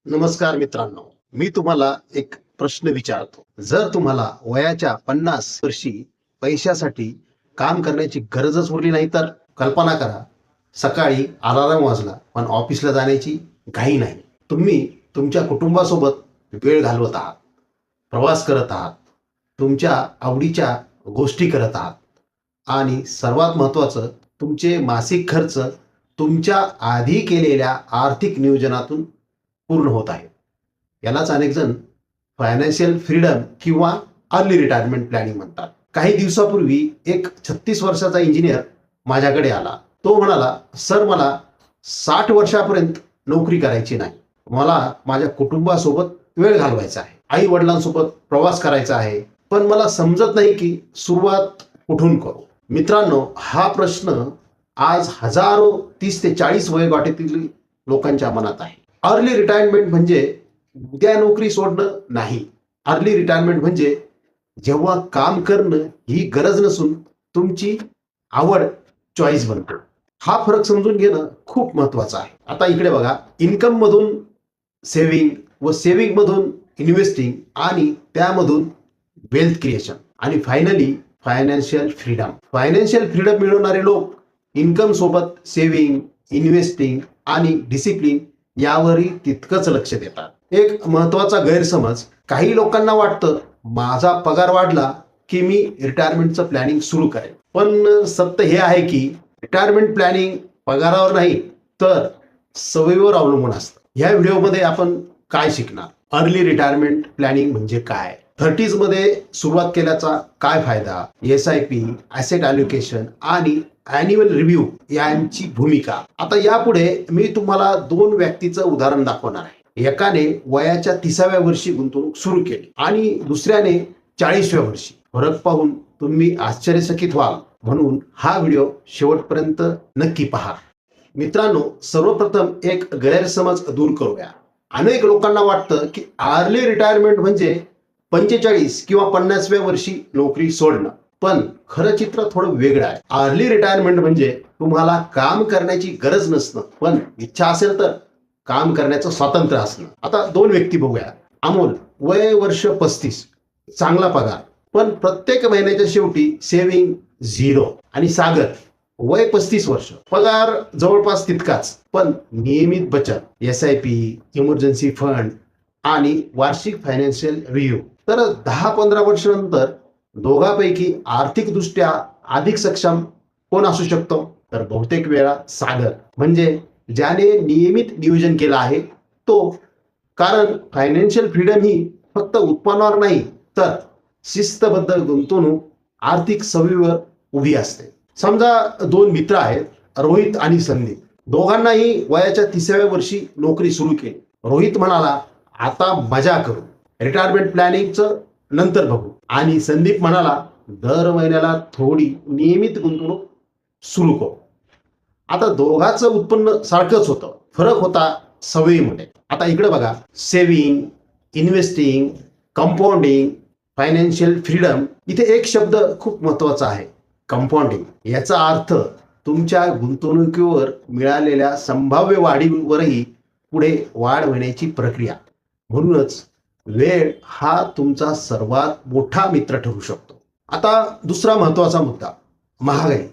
नमस्कार मित्रांनो, मी तुम्हाला एक प्रश्न विचारतो. जर तुम्हाला वयाच्या 50 वर्षी पैशासाठी काम करण्याची गरजच उरली नाही तर? कल्पना करा, सकाळी अलार्म वाजला पण ऑफिसला जाण्याची घाई नाही. तुम्ही तुमच्या कुटुंबासोबत वेळ घालवत आहात, प्रवास करत आहात, तुमच्या आवडीच्या गोष्टी करत आहात आणि सर्वात महत्त्वाचं, तुमचे मासिक खर्च तुमच्या आधी केलेल्या आर्थिक नियोजनातून पूर्ण होत आहे. यालाच अनेक जण फायनान्शियल फ्रीडम किंवा अर्ली रिटायरमेंट प्लॅनिंग म्हणतात. काही दिवसापूर्वी एक 36 वर्षाचा इंजिनियर माझ्याकडे आला. तो म्हणाला, सर, मला 60 वर्षापर्यंत नोकरी करायची नाही. मला माझ्या कुटुंबासोबत वेळ घालवायचा आहे, आई वडिलांसोबत प्रवास करायचा आहे, पण मला समजत नाही की सुरुवात कुठून करू. मित्रांनो, हा प्रश्न आज हजारो 30 ते 40 वयोगटातील लोकांच्या मनात आहे. अर्ली रिटायरमेंट म्हणजे उद्या नोकरी सोडणं नाही. अर्ली रिटायरमेंट म्हणजे जेव्हा काम करणं ही गरज नसून तुमची आवड, चॉईस बनतो. हा फरक समजून घेणं खूप महत्वाचं आहे. आता इकडे बघा, इन्कम मधून सेव्हिंग व सेव्हिंग मधून इन्व्हेस्टिंग आणि त्यामधून वेल्थ क्रिएशन आणि finally financial freedom. Financial freedom मिळवणारे लोक इन्कम सोबत सेव्हिंग, इन्व्हेस्टिंग आणि डिसिप्लिन यावरही तितकंच लक्ष देतात. एक महत्वाचा गैरसमज, काही लोकांना वाटतं माझा पगार वाढला की मी रिटायरमेंटचं प्लॅनिंग सुरू करेन. पण सत्य हे आहे की रिटायरमेंट प्लॅनिंग पगारावर नाही तर सवयीवर अवलंबून असतं. ह्या व्हिडिओमध्ये आपण काय शिकणार? अर्ली रिटायरमेंट प्लॅनिंग म्हणजे काय, 30s मध्ये सुरुवात केल्याचा काय फायदा, SIP, ॲसेट अलोकेशन आणि ॲन्युअल रिव्ह्यू यांची भूमिका. आता यापुढे मी तुम्हाला 2 व्यक्तीचं उदाहरण दाखवणार आहे. एकाने वयाच्या 30व्या वर्षी गुंतवणूक सुरू केली आणि दुसऱ्याने 40व्या वर्षी. फरक पाहून तुम्ही आश्चर्यचकित व्हाल, म्हणून हा व्हिडिओ शेवटपर्यंत नक्की पहा. मित्रांनो, सर्वप्रथम एक गैरसमज दूर करूया. अनेक लोकांना वाटतं की अर्ली रिटायरमेंट म्हणजे 45 किंवा 50व्या वर्षी नोकरी सोडणं. पण खरं चित्र थोडं वेगळं आहे. अर्ली रिटायरमेंट म्हणजे तुम्हाला काम करण्याची गरज नसणं, पण इच्छा असेल तर काम करण्याचं स्वातंत्र्य असणं. आता 2 व्यक्ती बघूया. अमोल, वय वर्ष 35, चांगला पगार, पण प्रत्येक महिन्याच्या शेवटी सेव्हिंग 0. आणि सागर, वय 35 वर्ष, पगार जवळपास तितकाच, पण नियमित बचत, SIP, इमर्जन्सी फंड आणि वार्षिक फायनान्शियल रिव्ह्यू. तर 10-15 वर्षानंतर दोघांपैकी आर्थिकदृष्ट्या अधिक सक्षम कोण असू शकतो? तर बहुतेक वेळा सागर, म्हणजे ज्याने नियमित नियोजन केलं आहे तो. कारण फायनान्शियल फ्रीडम ही फक्त उत्पन्नावर नाही तर शिस्तबद्ध गुंतवणूक, आर्थिक सवयीवर उभी असते. समजा 2 मित्र आहेत, रोहित आणि संदीप. दोघांनाही वयाच्या 30व्या वर्षी नोकरी सुरू केली. रोहित म्हणाला, आता मजा करू, रिटायरमेंट प्लॅनिंगचं नंतर बघू. आणि संदीप म्हणाला, दर महिन्याला थोडी नियमित गुंतवणूक सुरू करू. आता दोघांचं उत्पन्न सारखंच होतं, फरक होता सवयीमध्ये. आता इकडे बघा, saving, investing, compounding, financial freedom. इथे एक शब्द खूप महत्वाचा आहे, कंपाऊंडिंग. याचा अर्थ तुमच्या गुंतवणुकीवर मिळालेल्या संभाव्य वाढीवरही पुढे वाढ होण्याची प्रक्रिया. म्हणूनच वेळ हा तुमचा सर्वात मोठा मित्र ठरू शकतो. आता दुसरा महत्वाचा मुद्दा, महागाई.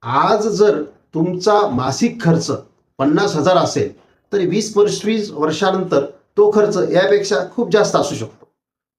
आज जर तुमचा मासिक खर्च 50,000 असेल तर 20-25 वर्षानंतर तो खर्च यापेक्षा खूप जास्त असू शकतो.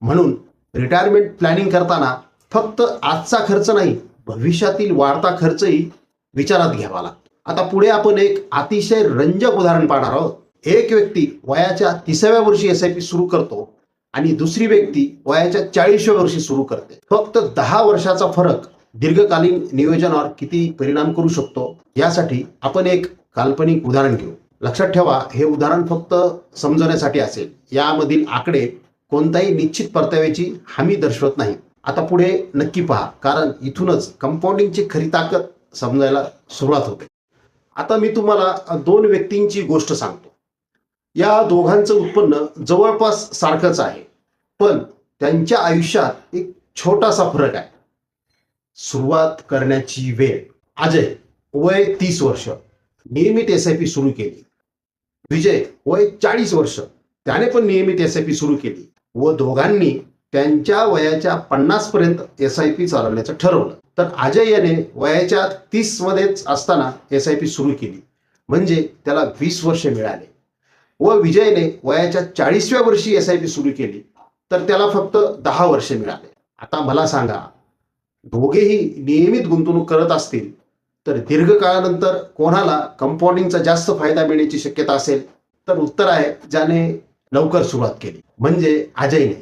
म्हणून रिटायरमेंट प्लॅनिंग करताना फक्त आजचा खर्च नाही, भविष्यातील वाढता खर्चही विचारात घ्यावा लागतो. आता पुढे आपण एक अतिशय रंजक उदाहरण पाहणार आहोत. एक व्यक्ती वयाच्या 30व्या वर्षी SIP सुरू करतो आणि दुसरी व्यक्ती वयाच्या 40व्या वर्षी सुरू करते. फक्त 10 वर्षाचा फरक दीर्घकालीन नियोजनावर किती परिणाम करू शकतो यासाठी आपण एक काल्पनिक उदाहरण घेऊ. लक्षात ठेवा, हे उदाहरण फक्त समजवण्यासाठी असेल. यामधील आकडे कोणत्याही निश्चित परताव्याची हमी दर्शवत नाही. आता पुढे नक्की पहा, कारण इथूनच कंपाऊंडिंगची खरी ताकद समजायला सुरुवात होते. आता मी तुम्हाला 2 व्यक्तींची गोष्ट सांगतो. या दोघांचं उत्पन्न जवळपास सारखंच आहे, पण त्यांच्या आयुष्यात एक छोटासा फरक आहे, सुरुवात करण्याची वेळ. अजय, वय 30 वर्ष, नियमित SIP सुरू केली. विजय, वय 40 वर्ष, त्याने पण नियमित SIP सुरू केली व दोघांनी त्यांच्या वयाच्या 50 पर्यंत SIP चालवण्याचं ठरवलं. तर अजय याने वयाच्या 30 मध्येच असताना SIP सुरू केली, म्हणजे त्याला 20 वर्ष मिळाले. व विजयने वयाच्या 40व्या वर्षी SIP सुरू केली, तर त्याला फक्त 10 वर्ष मिळाले. आता मला सांगा, दोघेही नियमित गुंतवणूक करत असतील तर दीर्घकाळानंतर कोणाला कंपाऊंडिंगचा जास्त फायदा मिळण्याची शक्यता असेल? तर उत्तर आहे ज्याने लवकर सुरुवात केली, म्हणजे अजयने.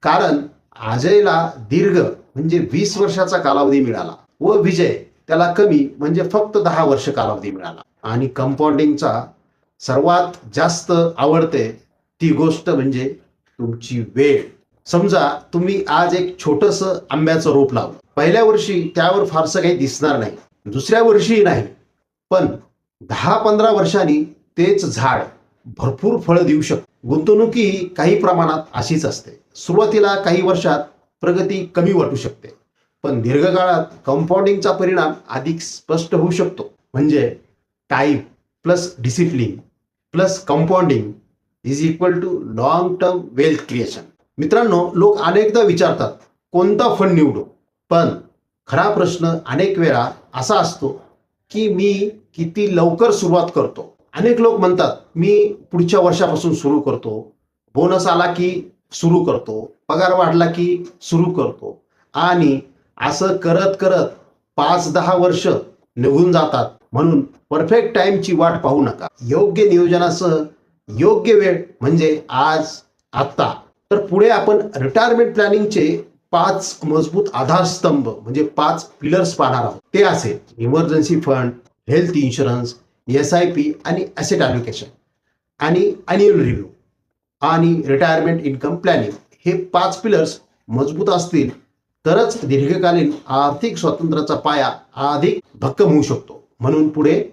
कारण अजयला दीर्घ म्हणजे 20 वर्षाचा कालावधी मिळाला व विजय त्याला कमी म्हणजे फक्त 10 वर्ष कालावधी मिळाला. आणि कंपाऊंडिंगचा सर्वात जास्त आवडते ती गोष्ट म्हणजे तुमची वेळ. समजा तुम्ही आज एक छोटंसं आंब्याचं रोप लावलं. पहिल्या वर्षी त्यावर फारसं काही दिसणार नाही, दुसऱ्या वर्षीही नाही, पण 10-15 वर्षांनी तेच झाड भरपूर फळं देऊ शकते. गुंतवणुकी काही प्रमाणात अशीच असते. सुरुवातीला काही वर्षात प्रगती कमी वाटू शकते, पण दीर्घकाळात कंपाऊंडिंगचा परिणाम अधिक स्पष्ट होऊ शकतो. म्हणजे time plus discipline plus compounding is equal too long term wealth creation. मित्रांनो, लोक अनेकदा विचारतात कोणता फंड निवडू, पण खरा प्रश्न अनेक वेळा असा असतो की मी किती लवकर सुरुवात करतो. अनेक लोक म्हणतात मी पुढच्या वर्षापासून सुरू करतो, बोनस आला की सुरू करतो, पगार वाढला की सुरू करतो, आणि असं करत करत 5-10 वर्ष निघून जातात. म्हणून परफेक्ट टाइमची वाट पाहू नका. योग्य नियोजनासह योग्य वेळ म्हणजे आज, आत्ता. तर पुढे आपण रिटायरमेंट प्लॅनिंगचे 5 मजबूत आधारस्तंभ म्हणजे 5 पिलर्स पाहणार आहोत. ते असेल emergency fund, health insurance, SIP आणि ॲसेट ॲलोकेशन आणि ॲन्युअल रिव्ह्यू आणि रिटायरमेंट इन्कम प्लॅनिंग. हे 5 पिलर्स मजबूत असतील तरच दीर्घकालीन आर्थिक स्वातंत्र्याचा पाया अधिक भक्कम होऊ शकतो. म्हणून पुढे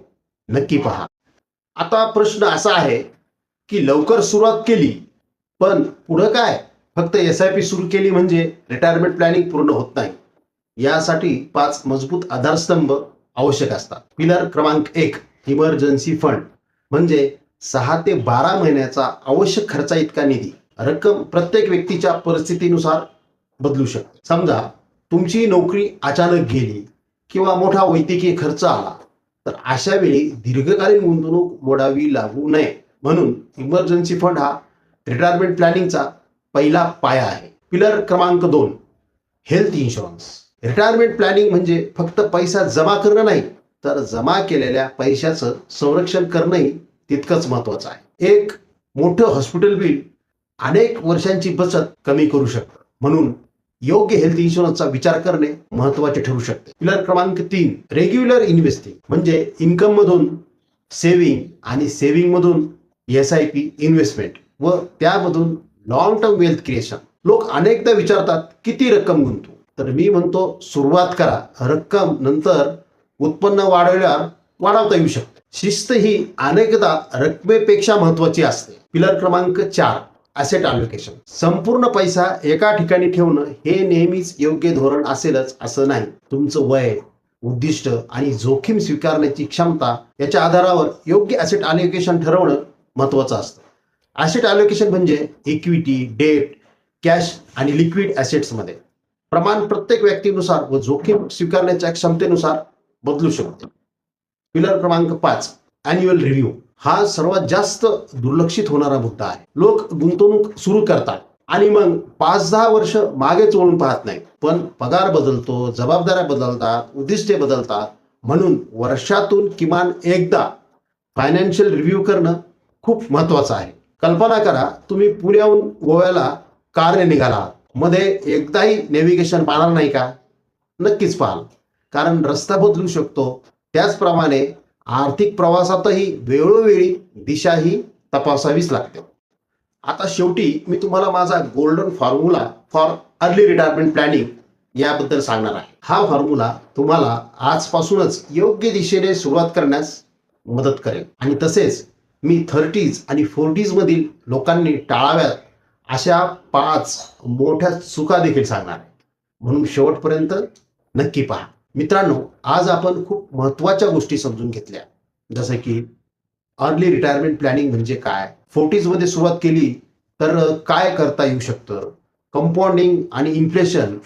नक्की पहा. आता प्रश्न असा आहे की लवकर सुरुवात केली, पण पुढं काय? फक्त SIP सुरू केली म्हणजे रिटायरमेंट प्लॅनिंग पूर्ण होत नाही. यासाठी 5 मजबूत आधारस्तंभ आवश्यक असतात. पिलर क्रमांक 1, इमर्जन्सी फंड म्हणजे 6 ते 12 महिन्याचा आवश्यक खर्चा इतका निधी. रक्कम प्रत्येक व्यक्तीच्या परिस्थितीनुसार बदलू शकते. समजा तुमची नोकरी अचानक गेली किंवा मोठा वैद्यकीय खर्च आला, तर अशा वेळी दीर्घकालीन गुंतवणूक मोडावी लागू नये. म्हणून इमर्जन्सी फंड हा रिटायरमेंट प्लॅनिंगचा पहिला पाया आहे. पिलर क्रमांक 2, हेल्थ इन्शुरन्स. रिटायरमेंट प्लॅनिंग म्हणजे फक्त पैसा जमा करणं नाही, तर जमा केलेल्या पैशाचं संरक्षण करणंही तितकंच महत्वाचं आहे. एक मोठं हॉस्पिटल बिल अनेक वर्षांची बचत कमी करू शकतं. म्हणून योग्य हेल्थ इन्शुरन्सचा विचार करणे महत्वाचे ठरू शकते. पिलर क्रमांक 3, रेग्युलर इन्व्हेस्टिंग म्हणजे इन्कम मधून सेव्हिंग आणि सेव्हिंग मधून SIP इन्व्हेस्टमेंट व त्यामधून लॉंग टर्म वेल्थ क्रिएशन. लोक अनेकदा विचारतात किती रक्कम गुंतवू, तर मी म्हणतो सुरुवात करा. रक्कम नंतर उत्पन्न वाढवल्यावर वाढवता येऊ शकते. शिस्त ही अनेकदा रकमेपेक्षा महत्वाची असते. पिलर क्रमांक 4, ॲसेट ॲलोकेशन. संपूर्ण पैसा एका ठिकाणी ठेवणं हे नेहमीच योग्य धोरण असेलच असं नाही. तुमचं वय, उद्दिष्ट आणि जोखीम स्वीकारण्याची क्षमता याच्या आधारावर योग्य ॲसेट ॲलोकेशन ठरवणं महत्वाचं असतं. ॲसेट ॲलोकेशन म्हणजे इक्विटी, डेट, कॅश आणि लिक्विड ॲसेट्समध्ये प्रमाण प्रत्येक व्यक्तीनुसार व जोखीम स्वीकारण्याच्या क्षमतेनुसार बदलू शकते. पिलर क्रमांक 5, ॲन्युअल रिव्ह्यू. हा सर्वात जास्त दुर्लक्षित होणारा मुद्दा आहे. लोक गुंतवणूक सुरू करतात आणि मग 5-10 वर्ष मागेच वळून पाहत नाहीत. पण पगार बदलतो, जबाबदाऱ्या बदलतात, उद्दिष्टे बदलतात. म्हणून वर्षातून किमान एकदा फायनान्शियल रिव्ह्यू करणं खूप महत्वाचं आहे. कल्पना करा तुम्ही पुण्याहून गोव्याला कारने निघाला, मध्ये एकदाही नेव्हिगेशन पाहणार नाही का? नक्कीच पाहाल, कारण रस्ता बदलू शकतो. त्याचप्रमाणे आर्थिक प्रवासातही वेळोवेळी दिशाही तपासावीच लागते. आता शेवटी मी तुम्हाला माझा golden formula for early retirement planning याबद्दल सांगणार आहे. हा फॉर्म्युला तुम्हाला आजपासूनच योग्य दिशेने सुरुवात करण्यास मदत करेल. आणि तसेच मी 30s आणि 40s मधील लोकांनी टाळाव्यात अशा 5 मोठ्या चुका देखील सांगणार आहे. म्हणून शेवटपर्यंत नक्की पहा. मित्रांनो, आज आपण खूप महत्त्वाच्या गोष्टी समजून घेतल्या, जसं की अर्ली रिटायरमेंट प्लॅनिंग म्हणजे काय, 40s मध्ये सुरुवात केली तर काय करता येऊ शकतं, कंपाऊंडिंग आणि इन्फ्लेशन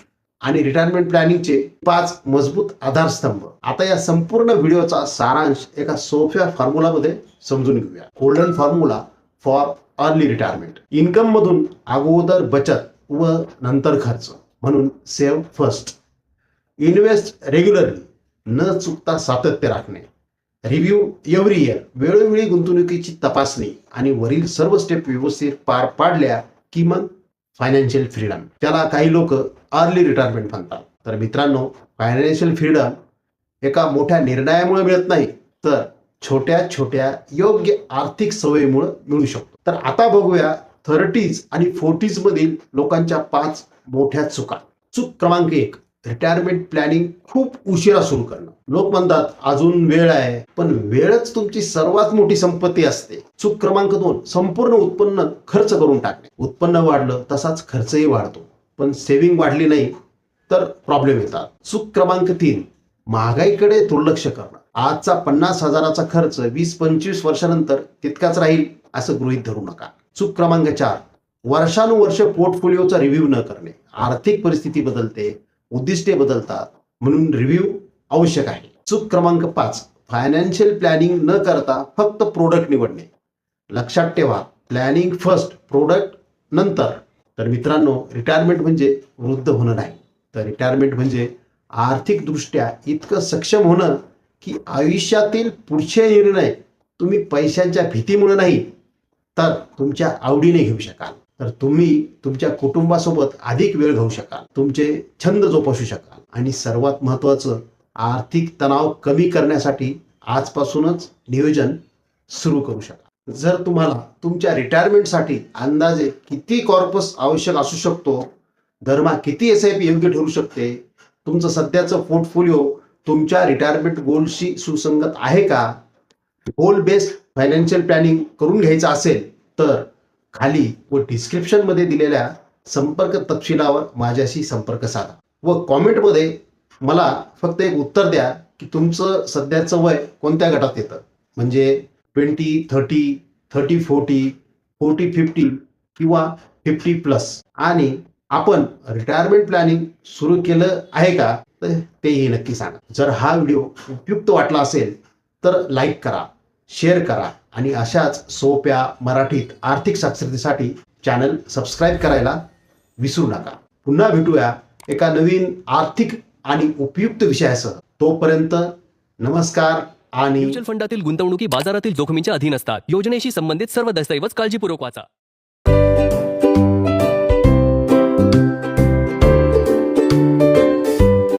आणि रिटायरमेंट प्लॅनिंगचे 5 मजबूत आधारस्तंभ. आता या संपूर्ण व्हिडिओचा सारांश एका सोप्या फॉर्म्युलामध्ये समजून घेऊया. Golden formula for early retirement. Income मधून अगोदर बचत व नंतर खर्च, म्हणून सेव्ह फर्स्ट. इन्व्हेस्ट रेग्युलरली, न चुकता सातत्य राखणे. रिव्ह्यू एव्हरी इयर, वेळोवेळी गुंतवणुकीची तपासणी आणि वरील सर्व स्टेप व्यवस्थित पार पाडल्या की मग फायनान्शियल फ्रीडम. त्याला काही लोक अर्ली रिटायरमेंट म्हणतात. तर मित्रांनो, फायनान्शियल फ्रीडम एका मोठ्या निर्णयामुळे मिळत नाही, तर छोट्या छोट्या योग्य आर्थिक सवयीमुळे मिळू शकतो. तर आता बघूया 30s आणि 40s मधील लोकांच्या 5 मोठ्या चुका. चूक क्रमांक 1, रिटायरमेंट प्लॅनिंग खूप उशिरा सुरू करणं. लोक म्हणतात अजून वेळ आहे, पण वेळच तुमची सर्वात मोठी संपत्ती असते. चूक क्रमांक 2, संपूर्ण उत्पन्न खर्च करून टाकणे. उत्पन्न वाढलं तसाच खर्चही वाढतो, पण सेव्हिंग वाढली नाही तर प्रॉब्लेम येतात. चूक क्रमांक 3, महागाईकडे दुर्लक्ष करणं. आजचा 50,000चा खर्च 20-25 वर्षानंतर तितकाच राहील असं गृहीत धरू नका. चूक क्रमांक 4, वर्षानुवर्ष पोर्टफोलिओचा रिव्ह्यू न करणे. आर्थिक परिस्थिती बदलते, उद्दिष्टे बदलतात, म्हणून रिव्ह्यू आवश्यक आहे. चूक क्रमांक 5, फायनान्शियल प्लॅनिंग न करता फक्त प्रोडक्ट निवडणे. लक्षात ठेवा, प्लॅनिंग फर्स्ट, प्रोडक्ट नंतर. तर मित्रांनो, रिटायरमेंट म्हणजे वृद्ध होणं नाही, तर रिटायरमेंट म्हणजे आर्थिकदृष्ट्या इतकं सक्षम होणं की आयुष्यातील पुढचे निर्णय तुम्ही पैशांच्या भीतीमुळे नाही, तर तुमच्या आवडीने घेऊ शकाल. तर तुम्ही तुमच्या कुटुंबासोबत अधिक वेळ घालवू शकाल, तुमचे छंद जोपासू शकाल आणि सर्वात महत्त्वाचं, आर्थिक तणाव कमी करण्यासाठी आजपासूनच नियोजन सुरू करू शकाल. जर तुम्हाला तुमच्या रिटायरमेंटसाठी अंदाजे किती कॉर्पस आवश्यक असू शकतो, दरमहा किती SIP योग्य ठरू शकते, तुमचं सध्याचं पोर्टफोलिओ तुमच्या रिटायरमेंट गोलशी सुसंगत आहे का, गोल बेस्ड फायनान्शियल प्लॅनिंग करून घ्यायचं असेल तर खाली व डिस्क्रिप्शन मध्ये दिलेल्या संपर्क तपशिलावर माझ्याशी संपर्क साधा व कॉमेंटमध्ये मला फक्त एक उत्तर द्या की तुमचं सध्याचं वय कोणत्या गटात येतं, म्हणजे 20, 30, 30, 40, 40, 50 किंवा 50+, आणि आपण रिटायरमेंट प्लॅनिंग सुरू केलं आहे का, तर तेही नक्की सांगा. जर हा व्हिडिओ उपयुक्त वाटला असेल तर लाईक करा, शेअर करा आणि अशाच सोप्या मराठीत आर्थिक साक्षरतेसाठी चॅनल सबस्क्राईब करायला विसरू नका. पुन्हा भेटूया एका नवीन आर्थिक आणि उपयुक्त विषयासह. तोपर्यंत नमस्कार. आणि म्युच्युअल फंडातील गुंतवणुकी बाजारातील जोखमींच्या अधीन असतात. योजनेशी संबंधित सर्व दस्तऐवज काळजीपूर्वक वाचा.